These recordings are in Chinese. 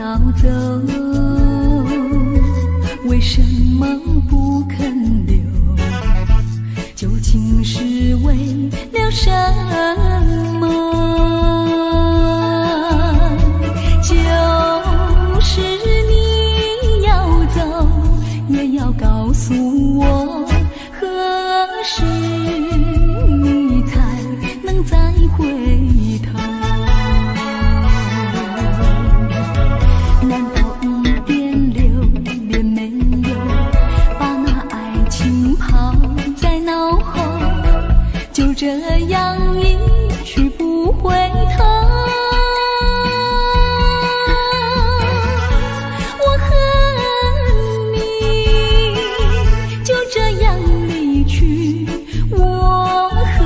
要走，为什么不肯留？究竟是为了什么？就是你要走，也要告诉我，何时你才能再回头？难道一点留恋没有，把那爱情抛在脑后，就这样一去不回头？我恨你就这样离去，我恨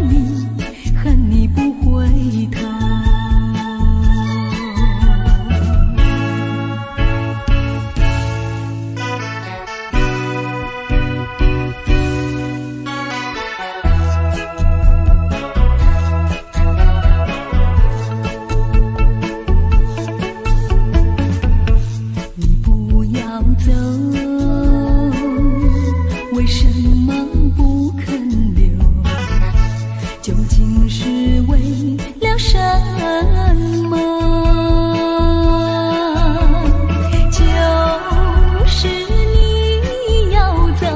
你，恨你不回头。走，为什么不肯留？究竟是为了什么？就是你要走，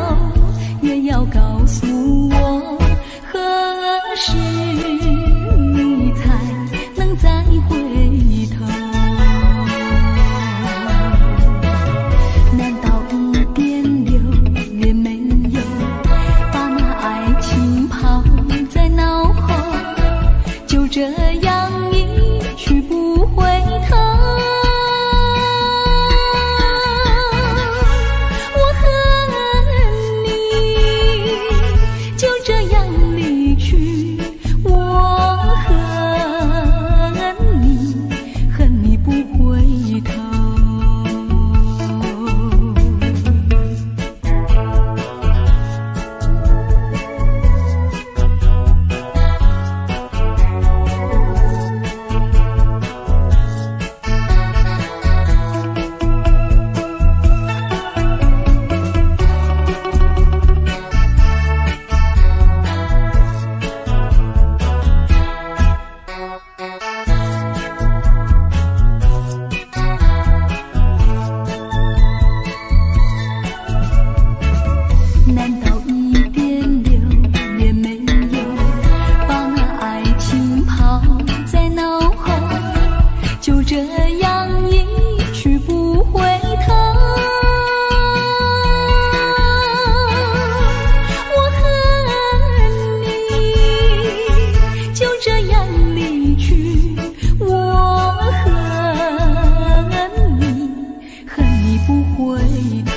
也要告诉我，何时你才能再回头？这样一去不回头，我恨你就这样离去，我恨你，恨你不回头。难道一点留恋没有，把那爱情抛在脑后，就这样一去不回头？我恨你就这样离去，我恨你，恨你不回头。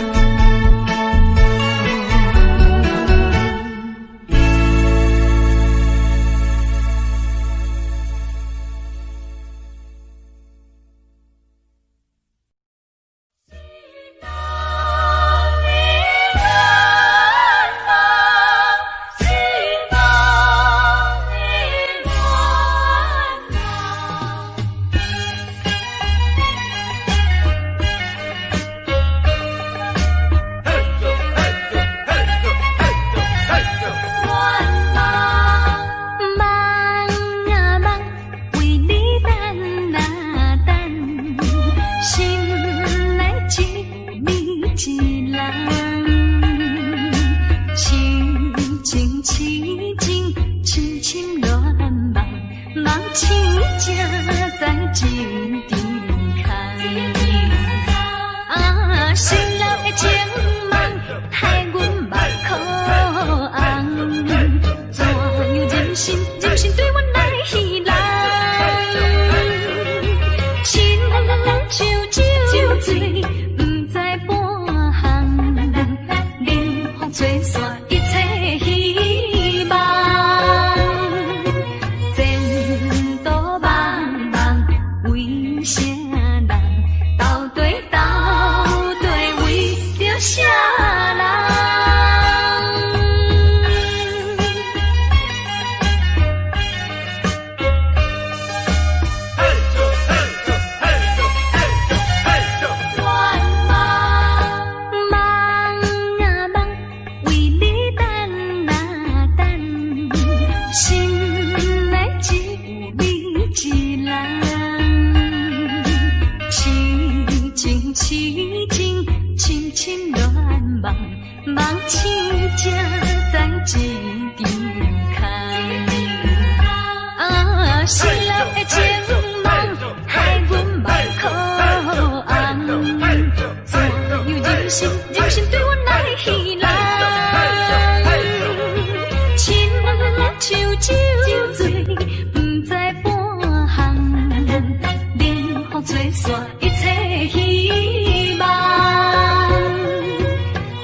做煞一切希望。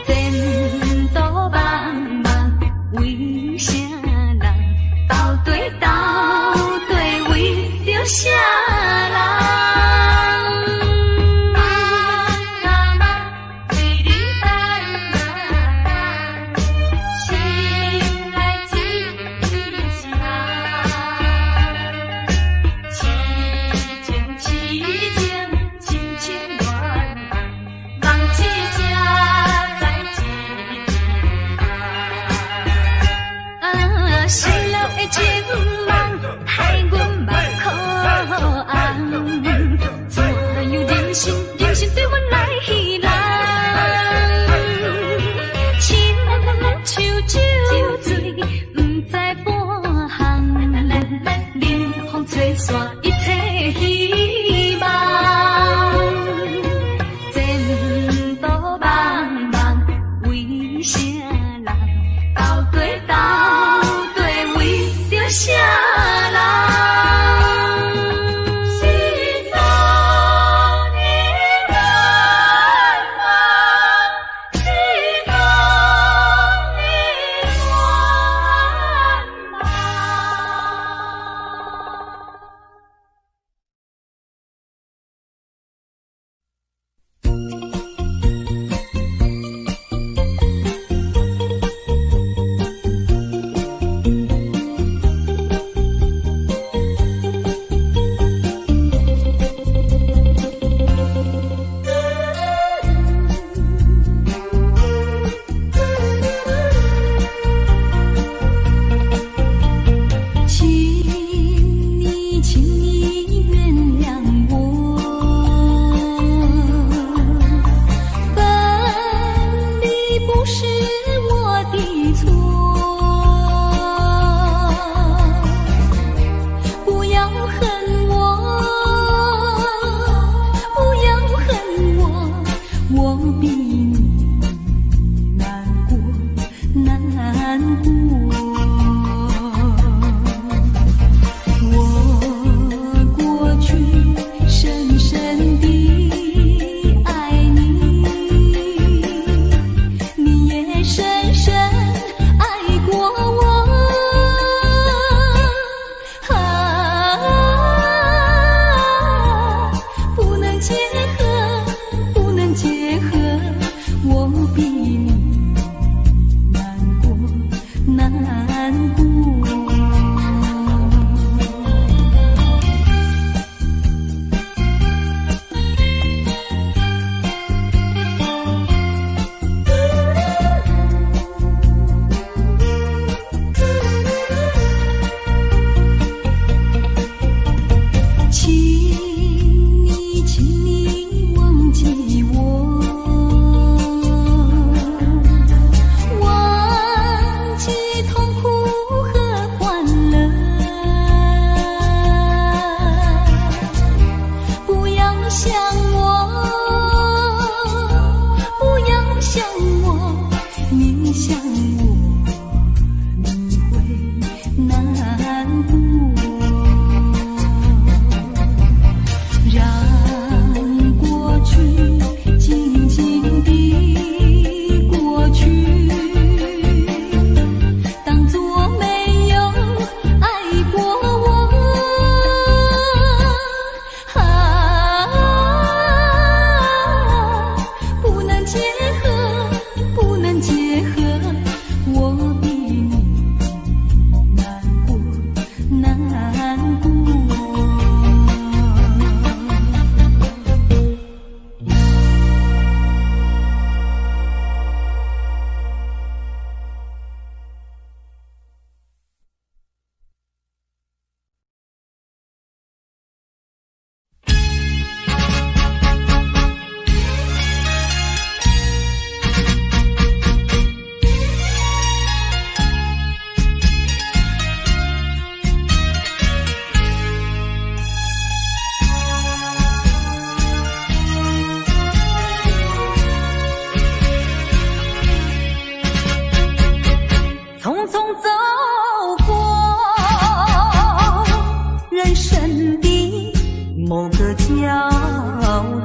前途茫茫，为啥人？到底为着啥人？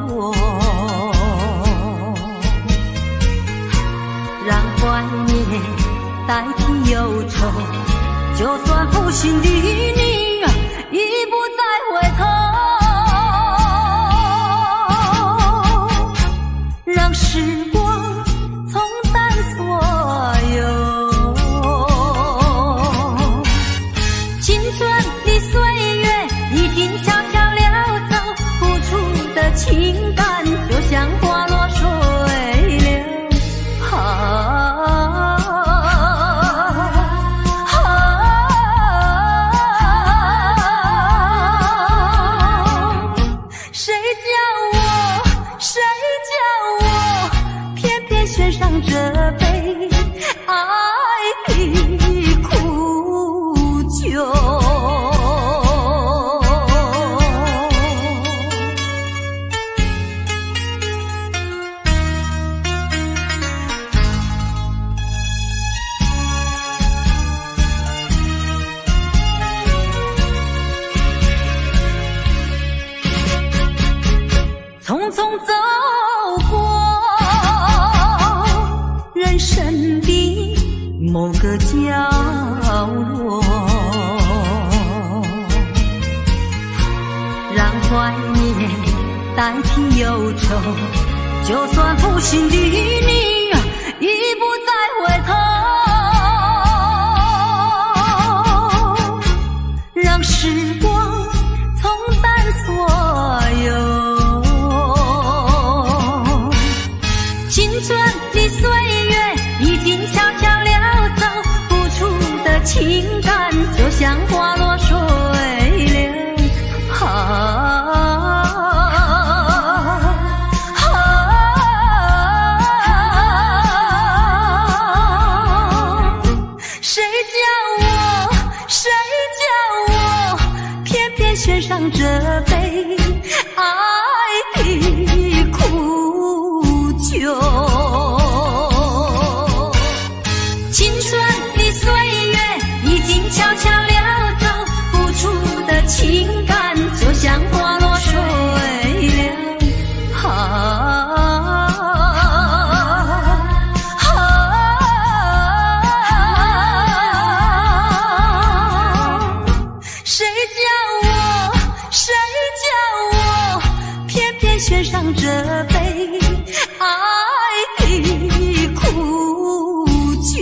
落，让怀念代替忧愁，就算负心的你已不再回头，让时光冲淡所有，青春的岁月已经悄悄溜走，付出的情感就像花落水流。献上这杯爱的苦酒。匆匆走过人生的某个角落，让怀念代替忧愁，就算负心的你已不再回头，让时光冲淡所有，青春的岁月已经悄悄溜走，付出的情感就像花落水流。谁叫我偏偏献上这杯爱的苦酒。悄悄溜走，付出的情感就像花落水流。谁叫我偏偏献上这杯爱的苦酒。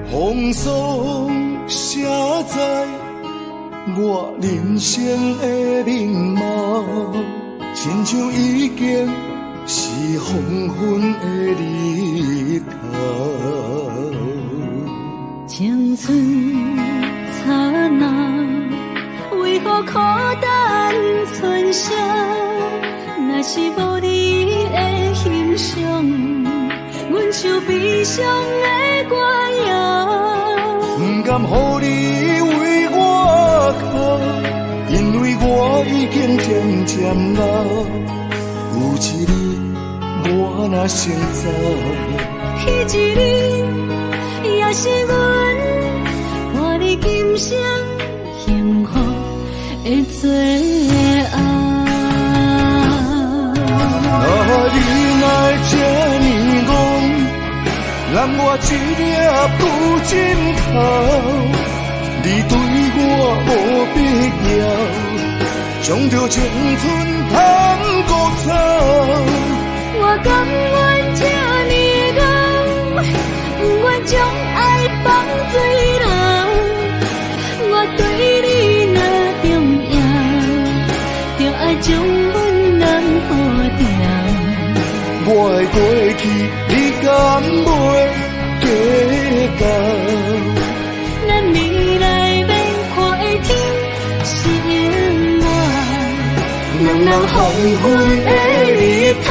风霜写在我人生的面貌，亲像已经是黄昏的日头。青春刹那，为何孤单存剩？若是无你的欣赏，阮就悲伤的歌谣。不甘予你为我哭，因为我已经渐渐老。有一日我若先走，彼一日也是阮伴你今生幸福的最后。你若这呢讲，让我一粒不尽头。你对我无必要，将着青春通孤草。我甘愿这呢讲，不愿将爱放水流。我对你若重要，爱将阮人抱定。我的过去，你敢袂计较？咱未来免看的天心愿，两人黄昏的日头。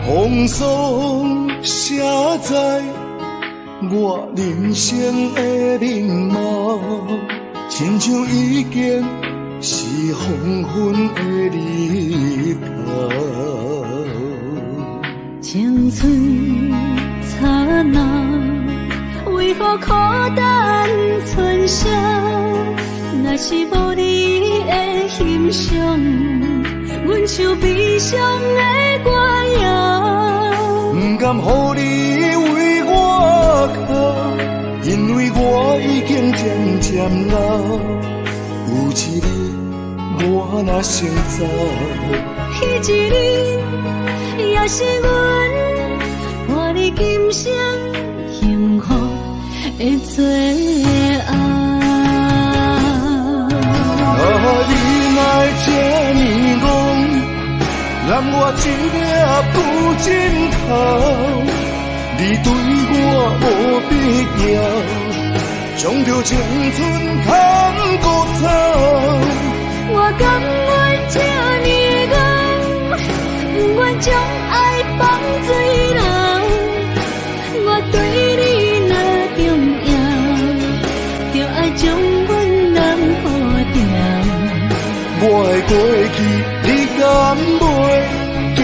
风霜写在我人生的面貌，亲像已经是黄昏的日头。青春刹那，为何孤单春宵？若是无你的欣赏，阮像悲伤的歌谣。不甘予你为我哭，因为我已经渐渐老。有一日我若先走，彼一日也是阮伴你今生幸福的最后。你若这么戆，揽我一粒不枕头，你对我无必要，将着青春通过草。我甘愿这么戆，不愿将爱放水流。我对你若重要，就爱将阮人抱定。我的过去，你敢袂计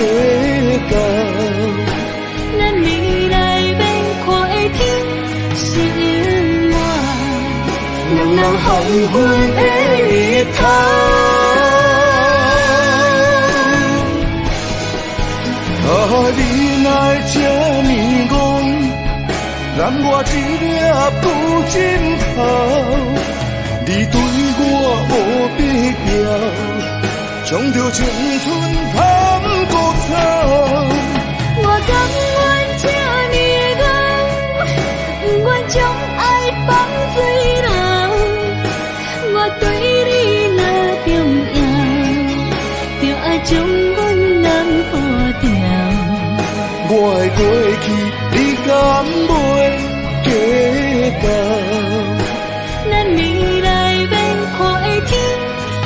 较？咱未来免看的天心愿，两人黄昏的日头。你若这么戆，揽我一粒不枕头，你对我无必要，将着青春通过草。我甘愿这么戆，不愿将爱放水流。我对你若重要，就爱将阮人抱定。我的过去，你敢袂计较？咱未来免看的天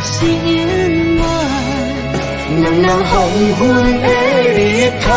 心愿，两人黄昏的日头。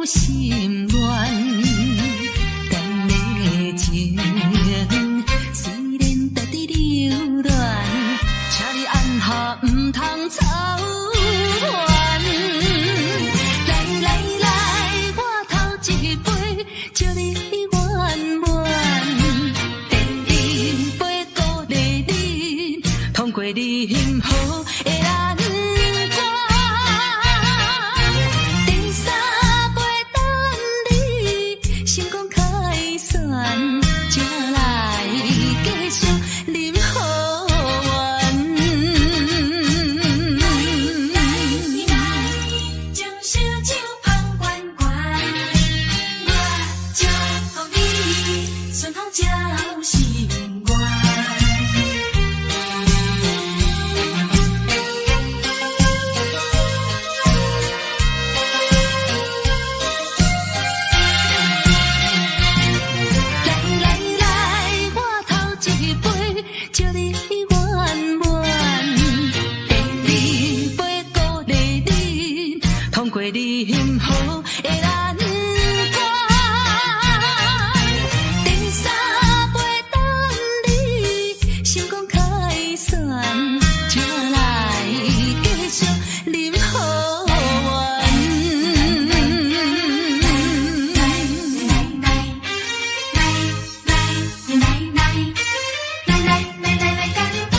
心乱，咱的情虽然在伫流乱，请你按下不通操烦。来来来，我头一杯，祝你圆满。第二杯鼓励你，通过你幸福的难关。第三杯等你成功开选，才来继续饮好运。将烧酒捧罐罐，我祝福你顺风交心愿。来来来，我头一杯，祝你圆满。第二杯鼓励你，通过你幸福的难关。第三杯等你成功开选，才来继续饮好运。来，干杯！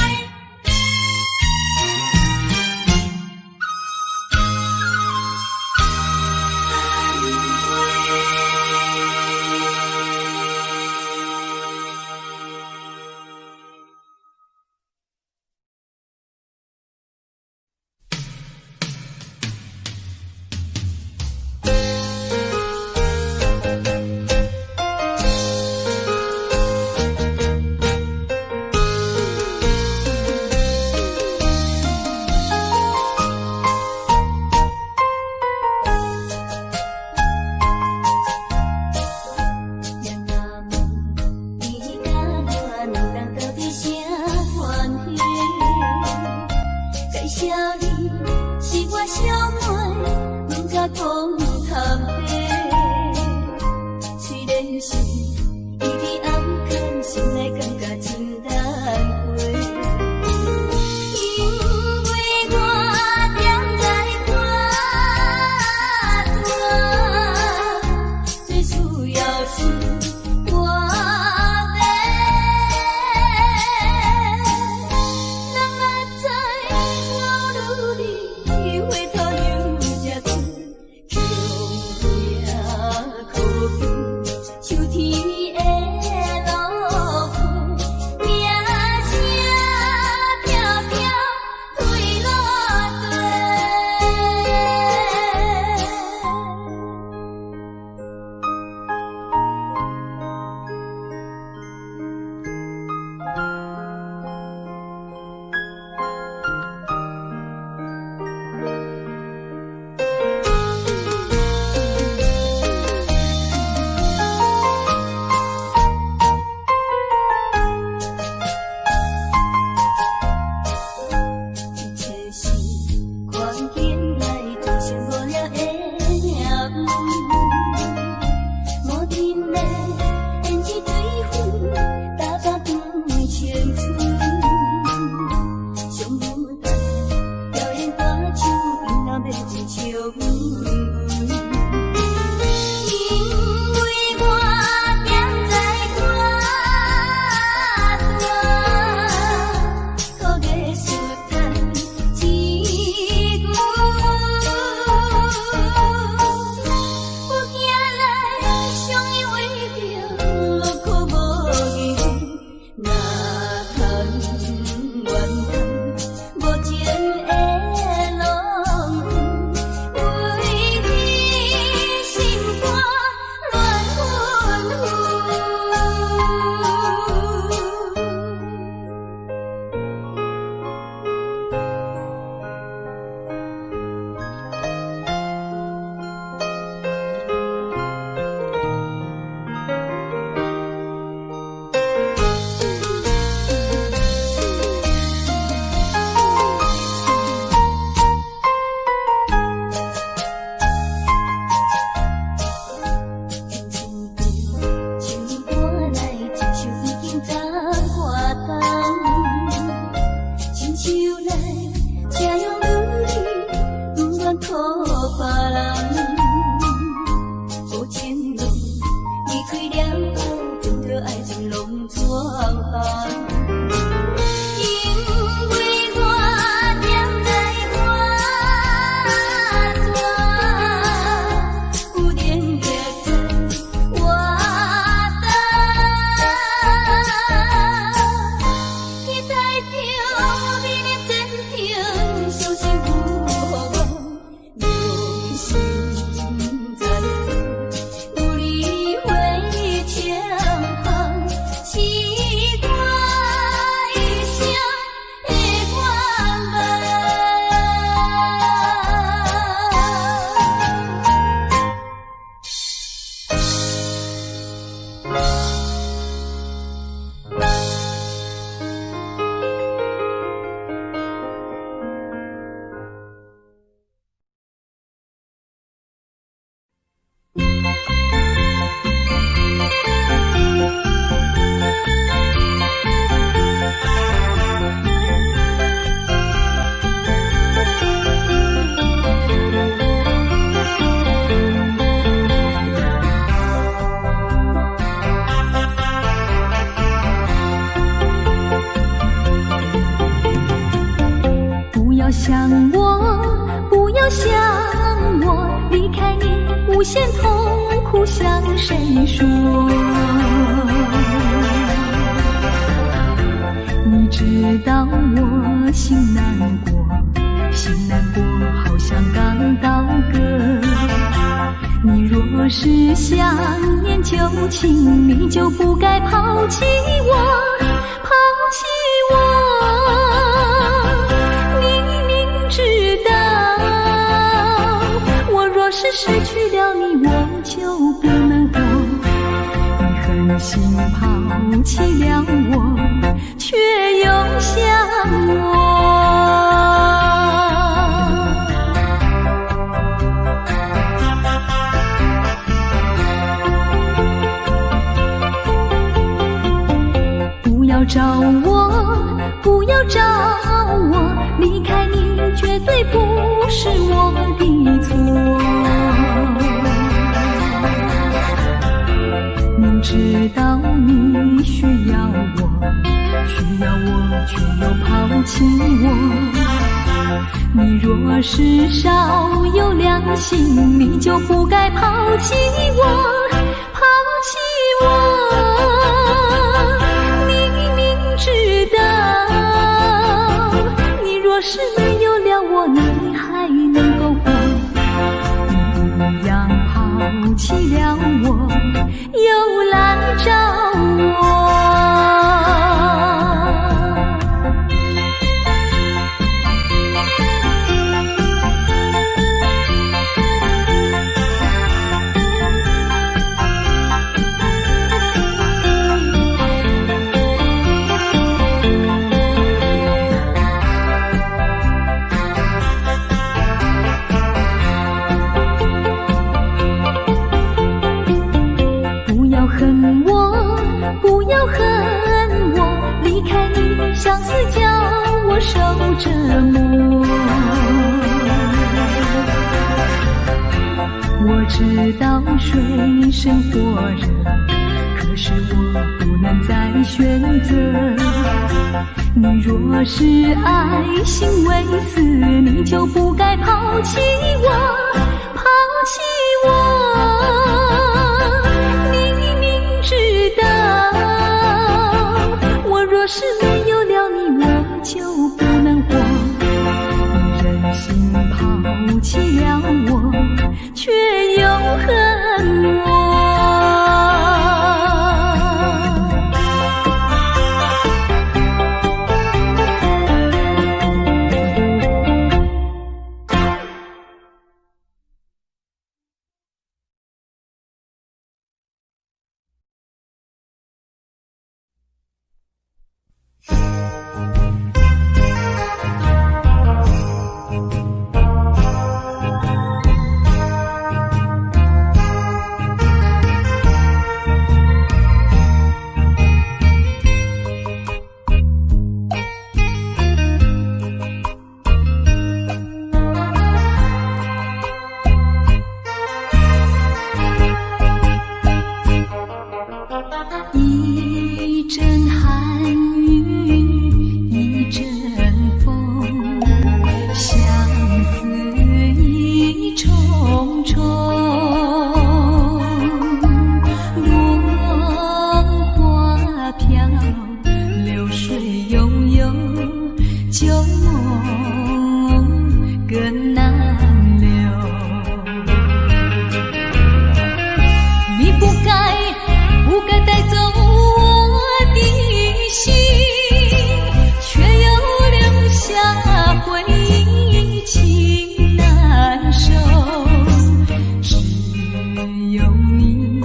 无前路，离开了后，整个爱情拢错行。因为我踮在花端，有点也在我等。期待着明日前程，相信有予我用心在。有你为前行，是我一生的愿望。不要想我，不要想我，离开你无限痛苦向谁说？你知道我心难过，心难过好像刚到歌。你若是想念旧情，你就不该抛弃我，抛弃我。知道，我若是失去了你，我就不能活。你狠心抛弃了我，却又想我。不要找我，不要找我，离开你绝对不是我的错。明知道你需要我，却又抛弃我。你若是少有良心，你就不该抛弃我，抛弃我。你明知道，你若是没有了我，你还能够活。你一样抛弃了我，又来找我。不要恨我，离开你，相思叫我受折磨。我知道水深火热，可是我不能再选择。你若是爱心为死，你就不该抛弃我，抛弃我。若是没有了你，我就不能活。你忍心抛弃了我，却又恨我。重，落花飘，流水悠悠，旧梦更难留。你不该带走我的心，却又留下回忆，情难收。只有你，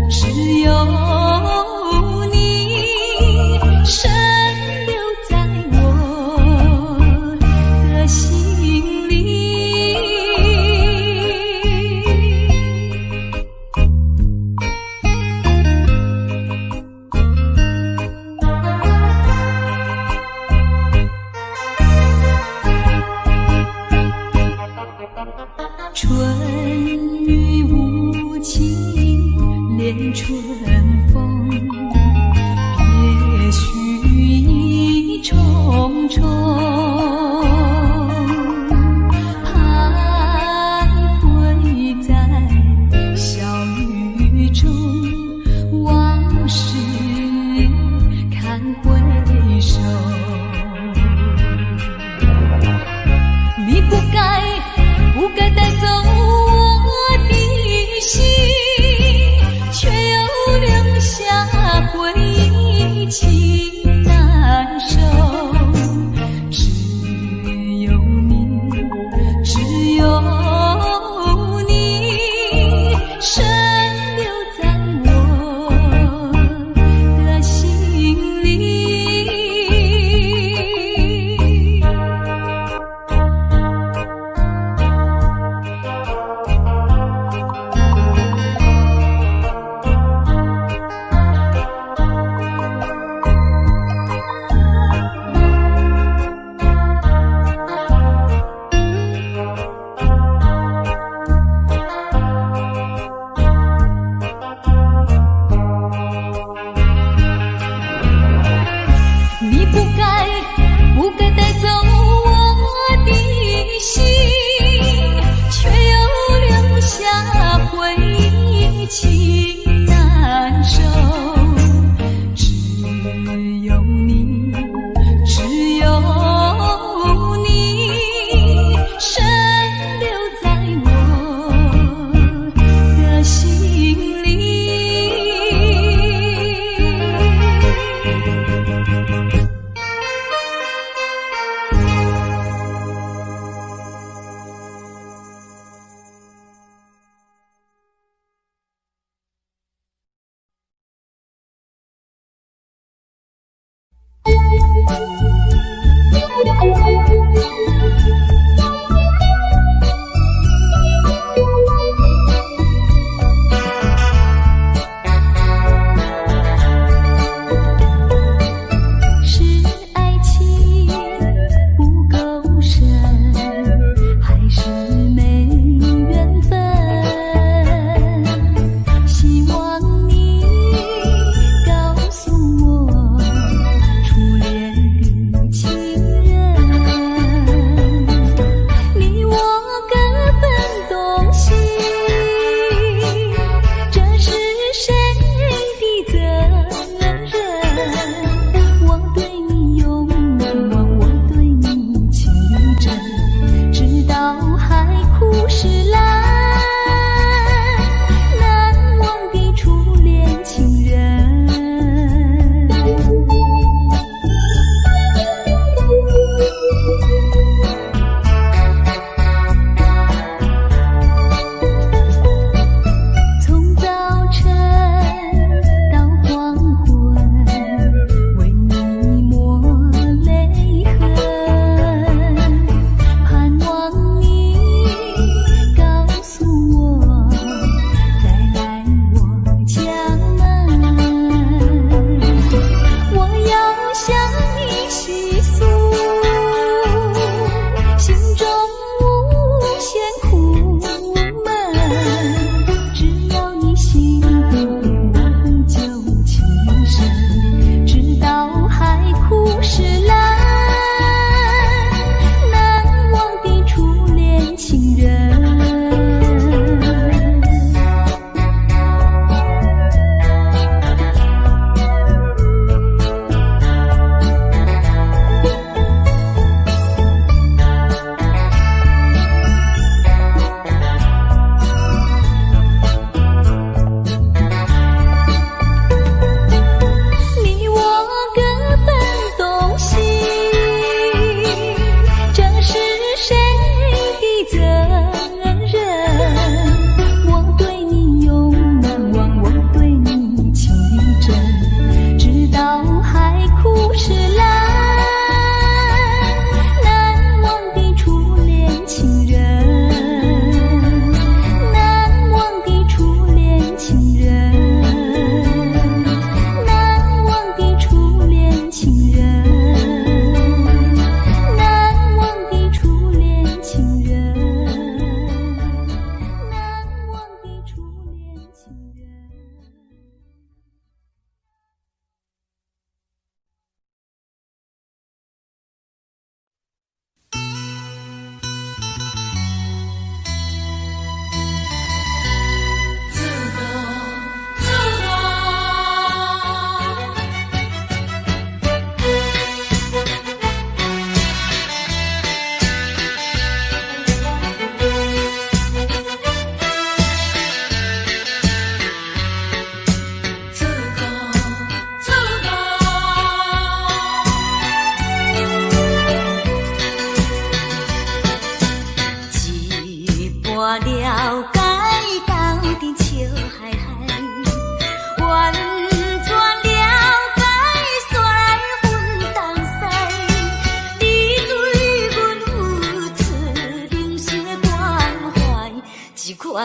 只有你，深留在我的心里。春雨无情恋春风，别绪意重重，徘徊在小雨中，往事看回首。你不该带走我的心，却又留下回忆，情难收。只有你，只有你，深留在我的心里。你不该带走我的心，却又留下回忆，情难收。只有你，只有你，深留在我的心里。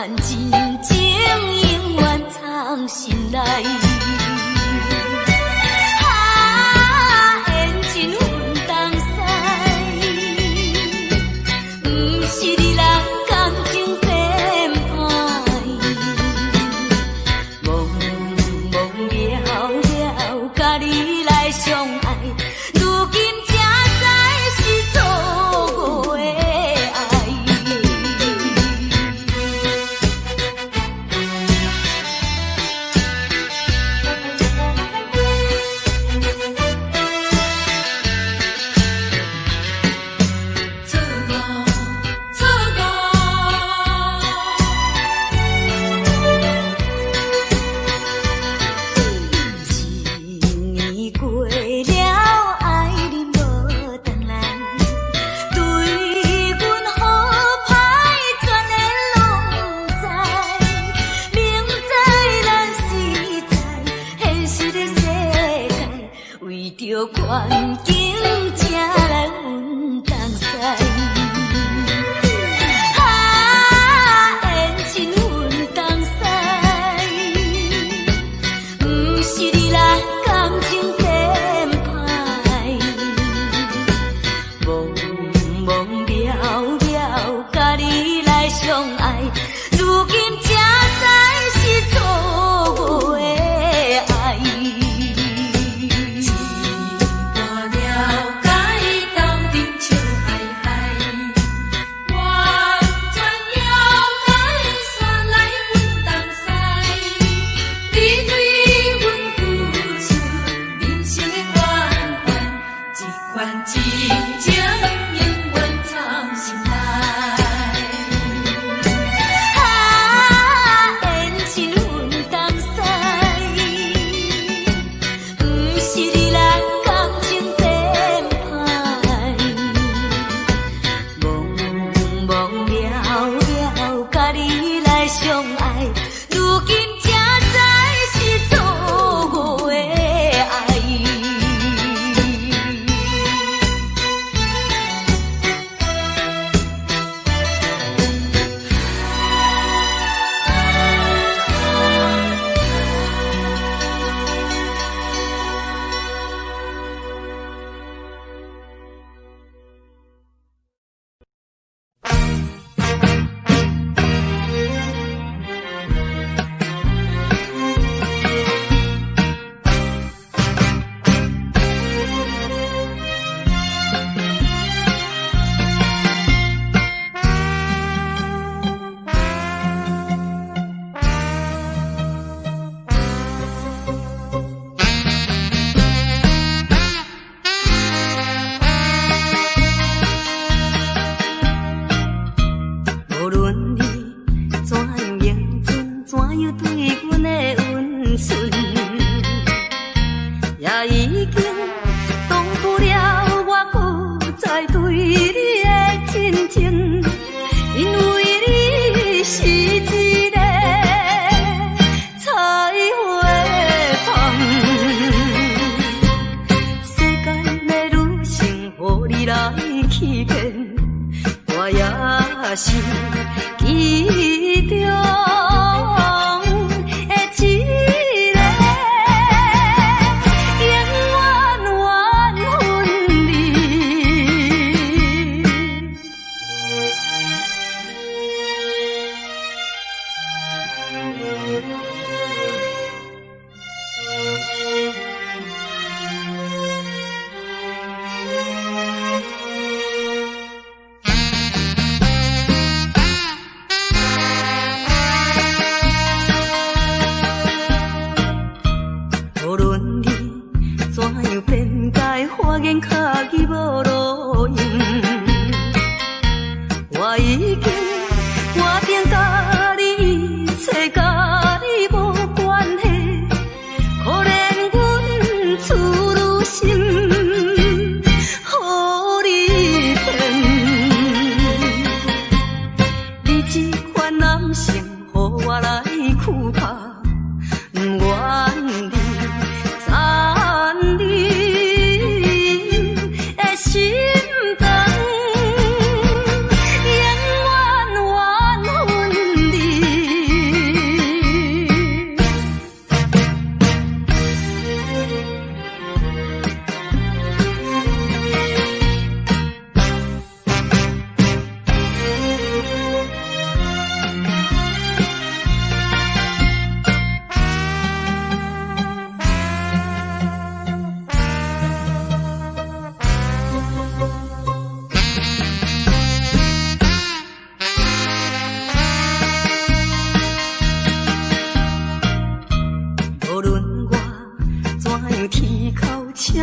款真情永远藏心内。环境才来阮同西，缘真阮同西，不是你人感情编排，茫茫渺渺，甲你来相爱，如今才知是错误的爱。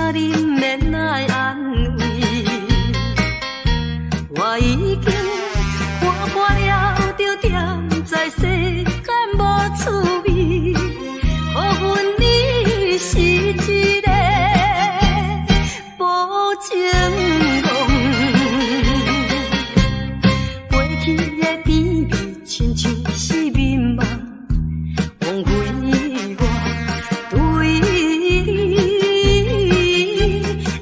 声你免来安慰，我已经看破了，就踮在世间无趣味，可恨你是一个无情郎，过去的甜蜜亲像是眠梦，枉费我对你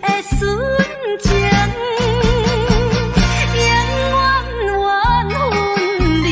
的纯情，永远缘分离。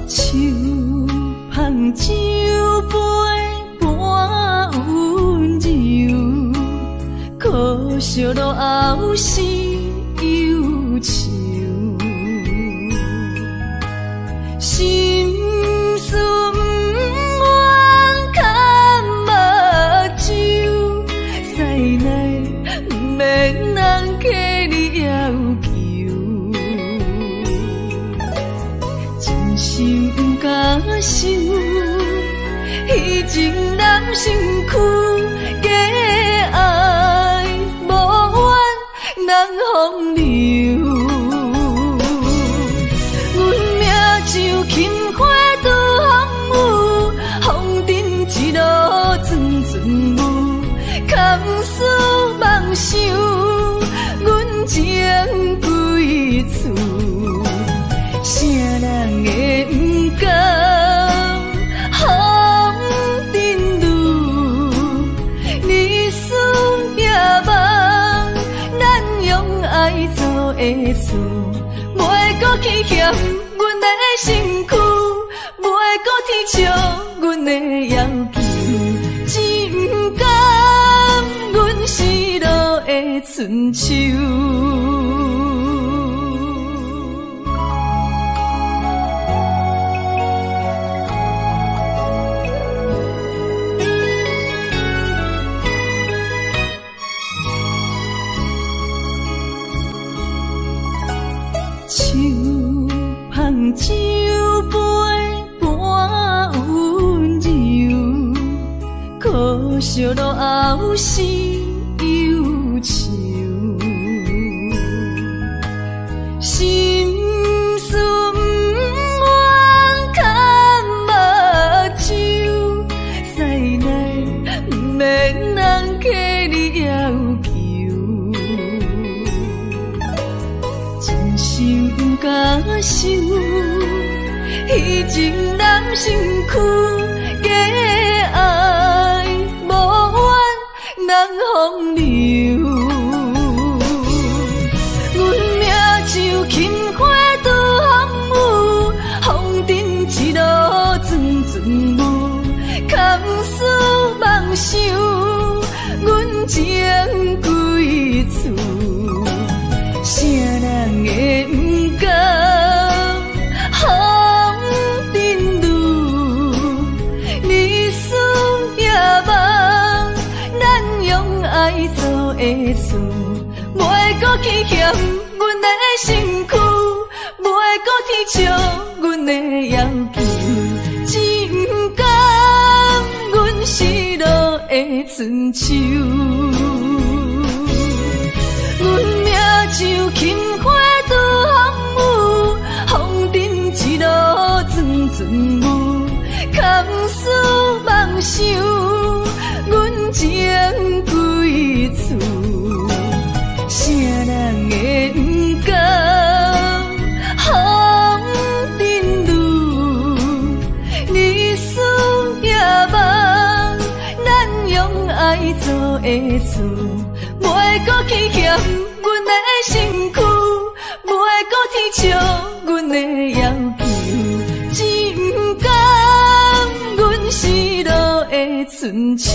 手捧酒杯半温柔，可惜落后是忧愁，心事不愿牵目睭，使来不免人客你要求，真心甲想，彼情难成躯，假爱无缘人风流。阮命像轻花拄风雨，风尘一路阵阵雾，空思梦想，阮情归厝。啥人会不甘风尘路？你思夜梦，咱用爱做的事，袂搁去嫌阮的身躯，袂搁提笑阮的要求，只不甘阮失落的春秋。手捧酒杯半温柔，可惜落后是忧愁，心事不愿牵目睭，使来不免人客你要求，真心甲想，彼情难成躯，假爱无缘人风流。阮命像轻花拄风雨，风尘一路阵阵雾，空思梦想，阮情归厝。啥人会不甘风尘路？你思夜梦，咱用爱做的事，袂搁去嫌阮的身躯，袂搁提笑阮的要求，只不甘阮失落的春秋。阮命像轻花拄风雨，风尘一路阵阵雾，空思梦想，阮情的事，袂搁去嫌阮的身躯，袂搁天笑阮的要求，真甘阮失落的春秋。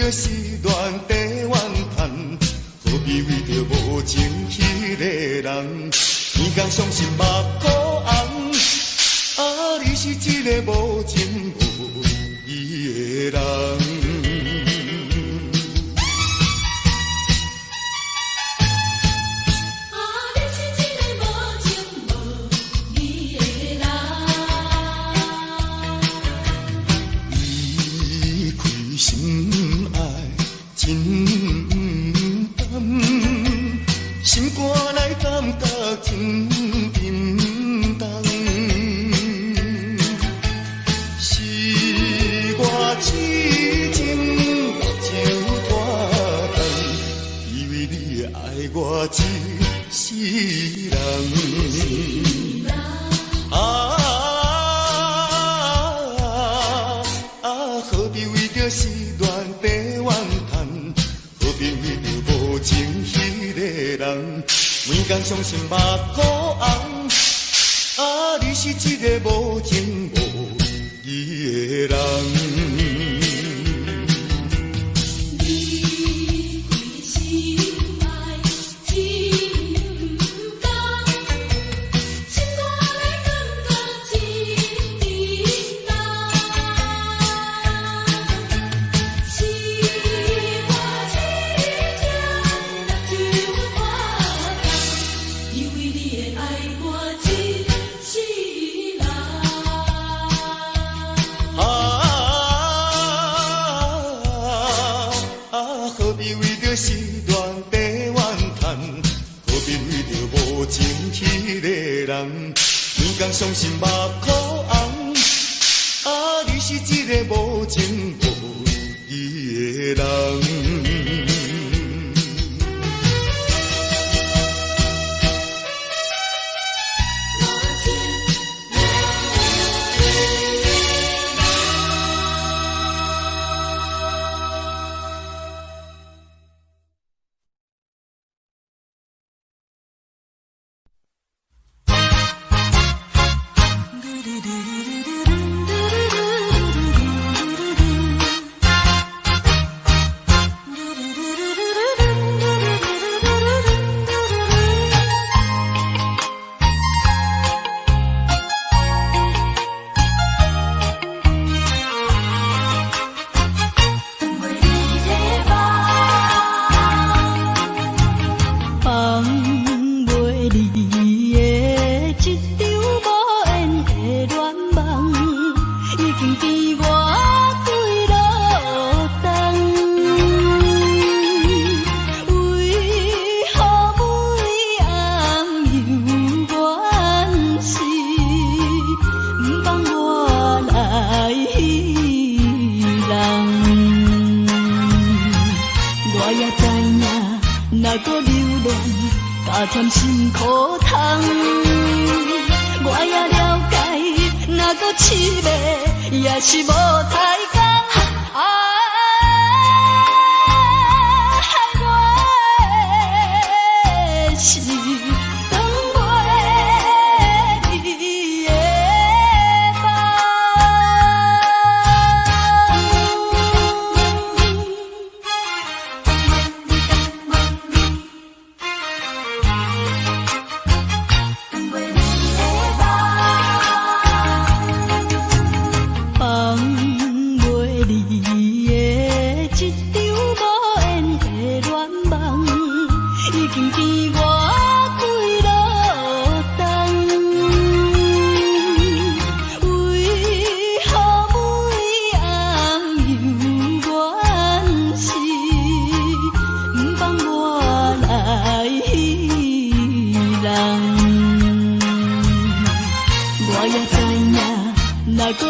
着失恋地怨叹？何必为着无情迄个人？天公伤心目眶红，啊，你是一个无情无义的人。伤心目眶红，啊，你是一个无情无义的人。伤心目眶红，啊，你是一个无情无义的人。添心苦痛，我也了解，若搁凄迷，也是无太工。害我的是长袂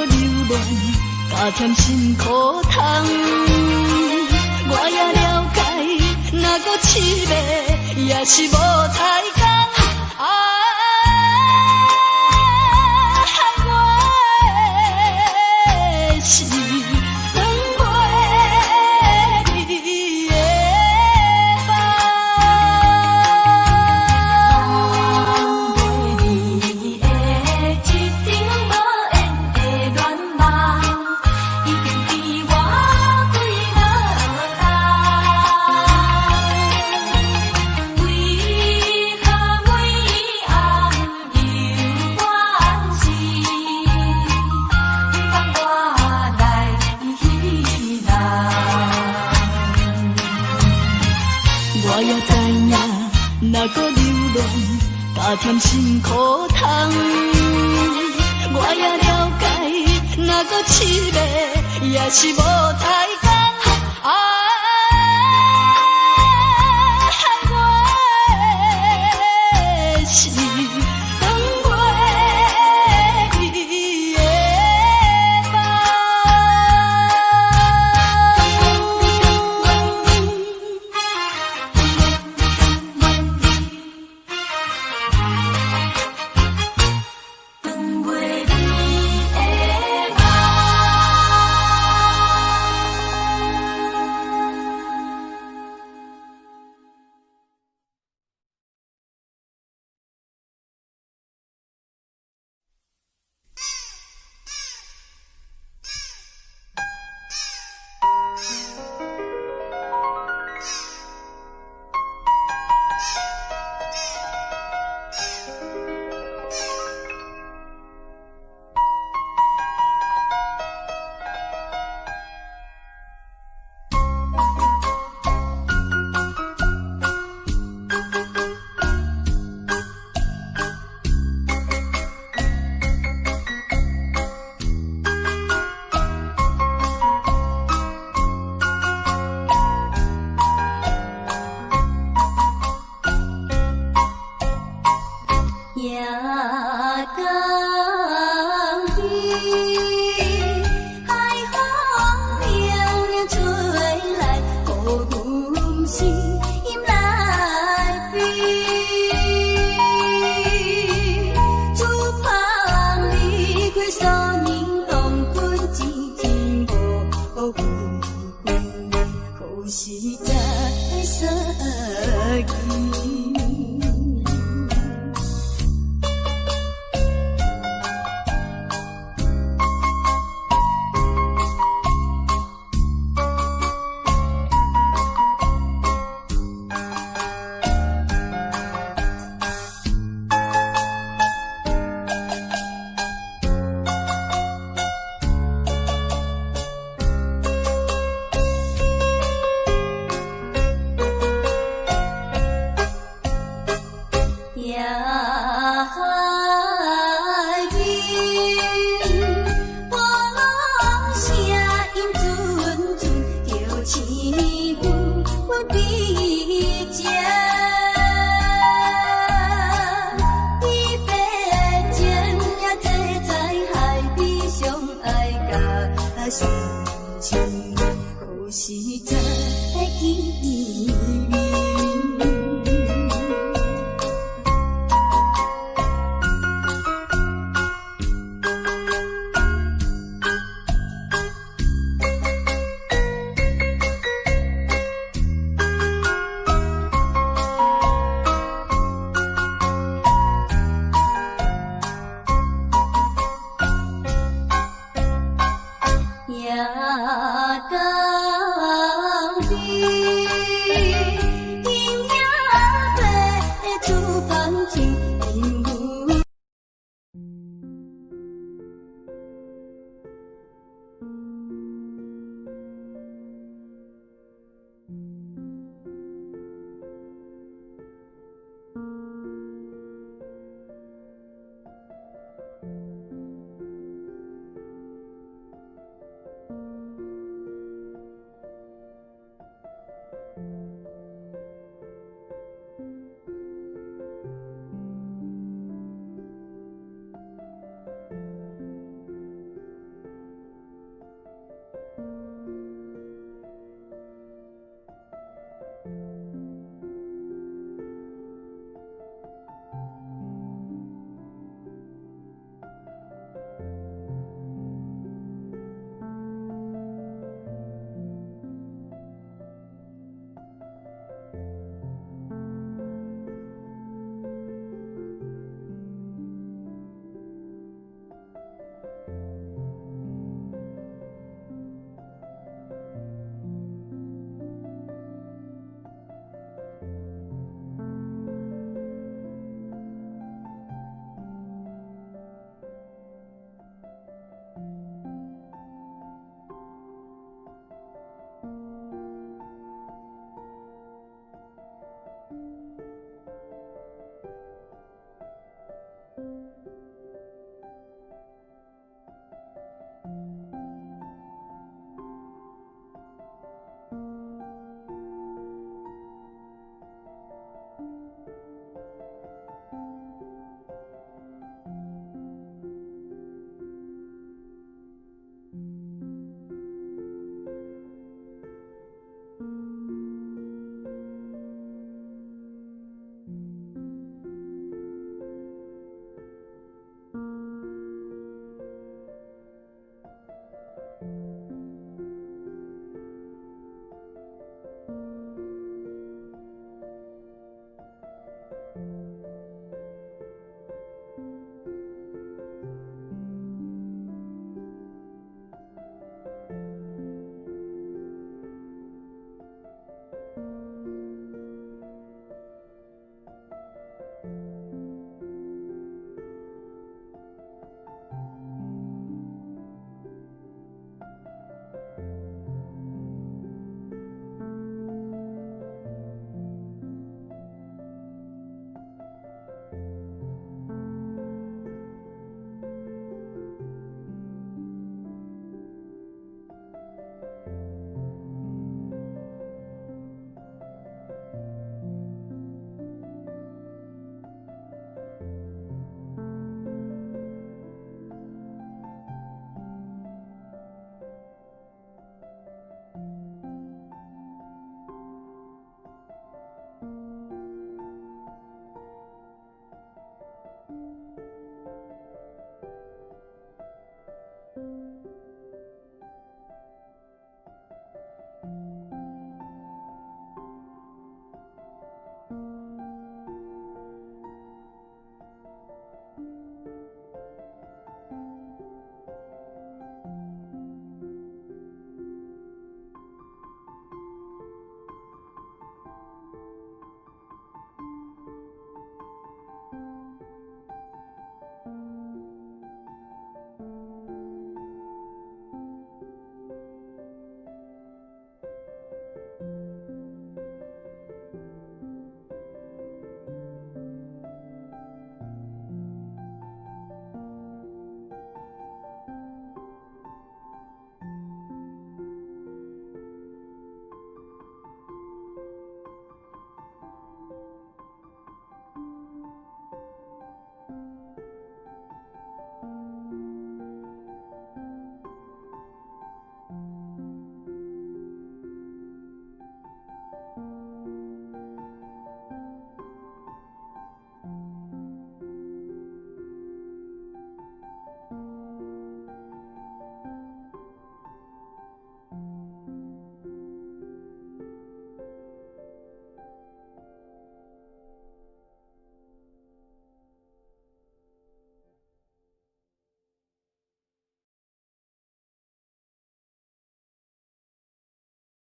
离的添心苦痛，我也了解，若搁凄迷，也是无太工。害我的是长袂离的长袂离的一场无缘的恋梦。若搁流浪，加添辛苦痛。我也了解，若搁凄迷，也是无彩工。想。